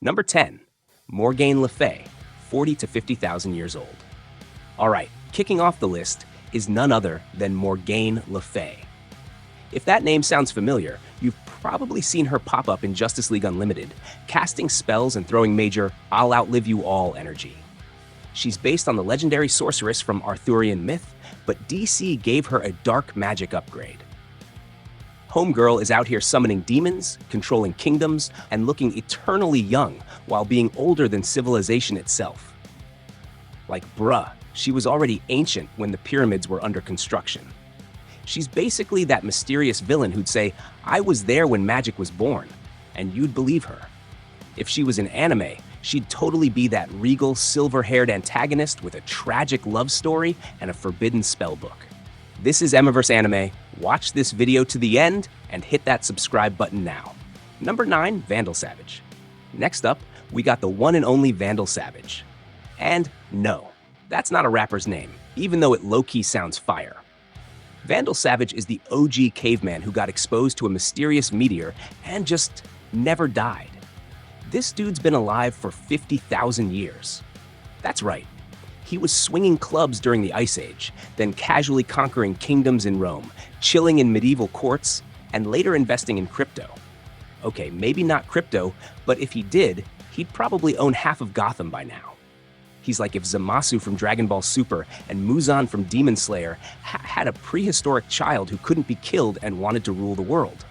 Number 10, Morgaine Le Fay, 40 to 50,000 years old. All right, kicking off the list is none other than Morgaine Le Fay. If that name sounds familiar, you've probably seen her pop up in Justice League Unlimited, casting spells and throwing major "I'll outlive you all" energy. She's based on the legendary sorceress from Arthurian myth, but DC gave her a dark magic upgrade. Homegirl is out here summoning demons, controlling kingdoms, and looking eternally young while being older than civilization itself. Like bruh, she was already ancient when the pyramids were under construction. She's basically that mysterious villain who'd say, "I was there when magic was born," and you'd believe her. If she was in anime, she'd totally be that regal, silver-haired antagonist with a tragic love story and a forbidden spellbook. This is Emiverse Anime. Watch this video to the end and hit that subscribe button now. Number 9, Vandal Savage. Next up, we got the one and only Vandal Savage. And no, that's not a rapper's name, even though it low-key sounds fire. Vandal Savage is the OG caveman who got exposed to a mysterious meteor and just never died. This dude's been alive for 50,000 years. That's right. He was swinging clubs during the Ice Age, then casually conquering kingdoms in Rome, chilling in medieval courts, and later investing in crypto. Okay, maybe not crypto, but if he did, he'd probably own half of Gotham by now. He's like if Zamasu from Dragon Ball Super and Muzan from Demon Slayer had a prehistoric child who couldn't be killed and wanted to rule the world.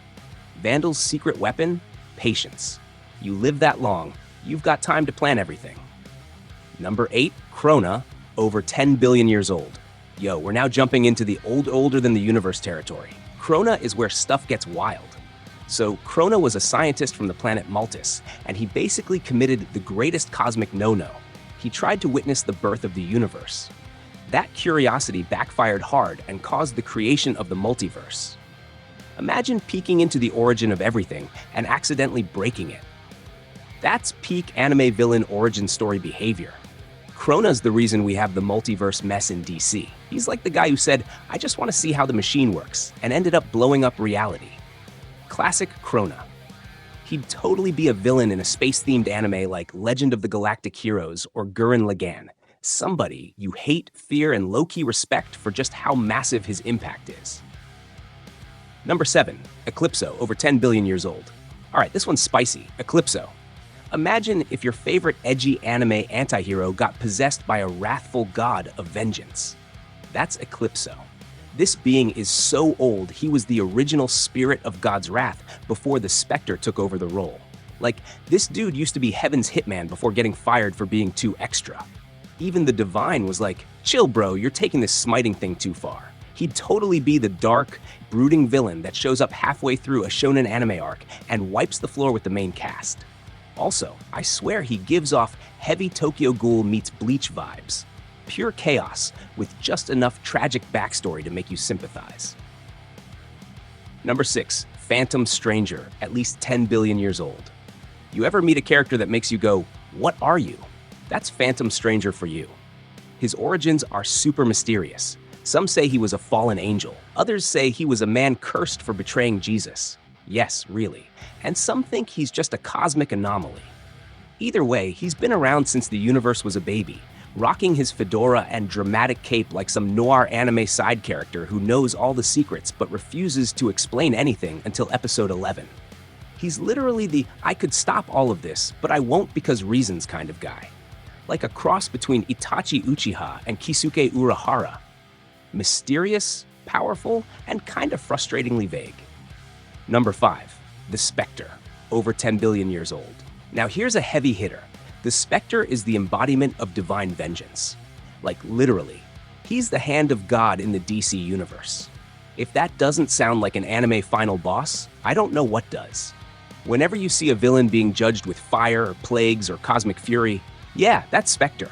Vandal's secret weapon? Patience. You live that long, you've got time to plan everything. Number 8, Krona, over 10 billion years old. Yo, we're now jumping into the older than the universe territory. Krona is where stuff gets wild. So Krona was a scientist from the planet Maltus, and he basically committed the greatest cosmic no-no. He tried to witness the birth of the universe. That curiosity backfired hard and caused the creation of the multiverse. Imagine peeking into the origin of everything and accidentally breaking it. That's peak anime villain origin story behavior. Krona's the reason we have the multiverse mess in DC. He's like the guy who said, "I just want to see how the machine works," and ended up blowing up reality. Classic Krona. He'd totally be a villain in a space-themed anime like Legend of the Galactic Heroes or Gurren Lagann. Somebody you hate, fear, and low-key respect for just how massive his impact is. Number 7, Eclipso, over 10 billion years old. All right, this one's spicy. Eclipso. Imagine if your favorite edgy anime antihero got possessed by a wrathful god of vengeance. That's Eclipso. This being is so old, he was the original spirit of God's wrath before the Spectre took over the role. Like, this dude used to be Heaven's hitman before getting fired for being too extra. Even the Divine was like, "Chill bro, you're taking this smiting thing too far." He'd totally be the dark, brooding villain that shows up halfway through a shonen anime arc and wipes the floor with the main cast. Also, I swear he gives off heavy Tokyo Ghoul meets Bleach vibes. Pure chaos, with just enough tragic backstory to make you sympathize. Number 6, Phantom Stranger, at least 10 billion years old. You ever meet a character that makes you go, "What are you?" That's Phantom Stranger for you. His origins are super mysterious. Some say he was a fallen angel. Others say he was a man cursed for betraying Jesus. Yes, really. And some think he's just a cosmic anomaly. Either way, he's been around since the universe was a baby, rocking his fedora and dramatic cape like some noir anime side character who knows all the secrets but refuses to explain anything until episode 11. He's literally the "I could stop all of this, but I won't because reasons" kind of guy. Like a cross between Itachi Uchiha and Kisuke Urahara. Mysterious, powerful, and kind of frustratingly vague. Number 5, the Spectre, over 10 billion years old. Now here's a heavy hitter. The Spectre is the embodiment of divine vengeance. Like literally, he's the hand of God in the DC universe. If that doesn't sound like an anime final boss, I don't know what does. Whenever you see a villain being judged with fire, or plagues, or cosmic fury, yeah, that's Spectre.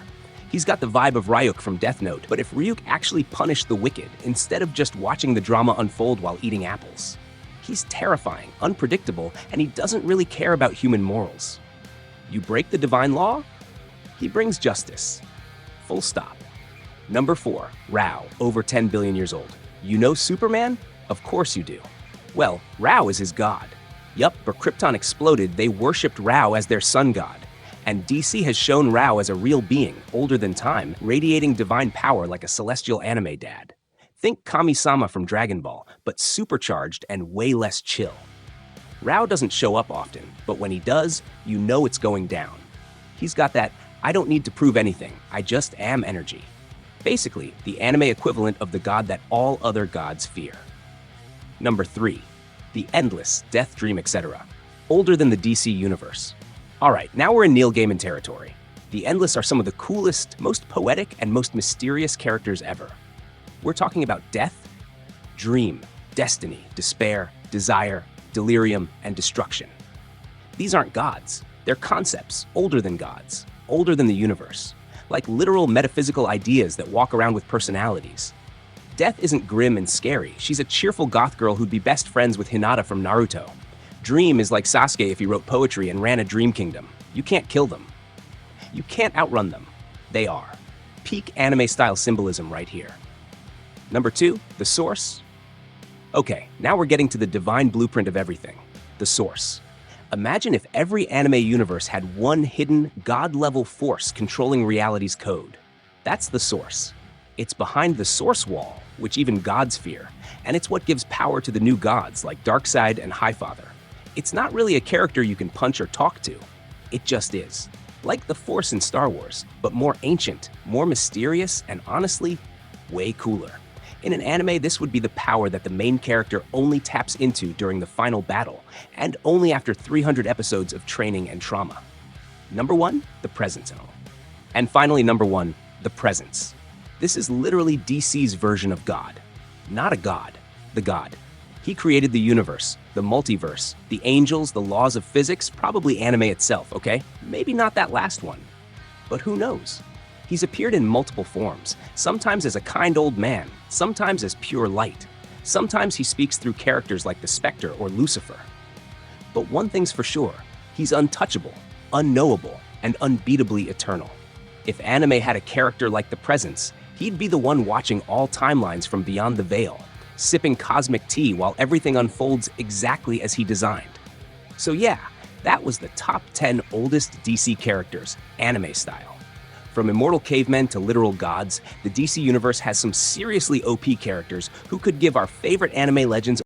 He's got the vibe of Ryuk from Death Note, but if Ryuk actually punished the wicked instead of just watching the drama unfold while eating apples. He's terrifying, unpredictable, and he doesn't really care about human morals. You break the divine law, he brings justice. Full stop. Number 4, Rao, over 10 billion years old. You know Superman? Of course you do. Well, Rao is his god. Yup, but Krypton exploded, they worshipped Rao as their sun god. And DC has shown Rao as a real being, older than time, radiating divine power like a celestial anime dad. Think Kami-sama from Dragon Ball, but supercharged and way less chill. Rao doesn't show up often, but when he does, you know it's going down. He's got that, I don't need to prove anything, I just am energy. Basically, the anime equivalent of the god that all other gods fear. Number 3. The Endless, Death Dream, etc. Older than the DC universe. Alright, now we're in Neil Gaiman territory. The Endless are some of the coolest, most poetic, and most mysterious characters ever. We're talking about death, dream, destiny, despair, desire, delirium, and destruction. These aren't gods. They're concepts, older than gods, older than the universe, like literal metaphysical ideas that walk around with personalities. Death isn't grim and scary. She's a cheerful goth girl who'd be best friends with Hinata from Naruto. Dream is like Sasuke if he wrote poetry and ran a dream kingdom. You can't kill them. You can't outrun them. They are. Peak anime-style symbolism right here. Number 2, the source. Okay, now we're getting to the divine blueprint of everything, the source. Imagine if every anime universe had one hidden, god-level force controlling reality's code. That's the source. It's behind the source wall, which even gods fear, and it's what gives power to the new gods like Darkseid and Highfather. It's not really a character you can punch or talk to. It just is. Like the Force in Star Wars, but more ancient, more mysterious, and honestly, way cooler. In an anime, this would be the power that the main character only taps into during the final battle, and only after 300 episodes of training and trauma. Number 1, the Presence. And finally, number 1, the Presence. This is literally DC's version of God. Not a god, the God. He created the universe, the multiverse, the angels, the laws of physics, probably anime itself, okay? Maybe not that last one. But who knows? He's appeared in multiple forms, sometimes as a kind old man, sometimes as pure light. Sometimes he speaks through characters like the Spectre or Lucifer. But one thing's for sure, he's untouchable, unknowable, and unbeatably eternal. If anime had a character like the Presence, he'd be the one watching all timelines from beyond the veil, sipping cosmic tea while everything unfolds exactly as he designed. So yeah, that was the top 10 oldest DC characters, anime style. From immortal cavemen to literal gods, the DC universe has some seriously OP characters who could give our favorite anime legends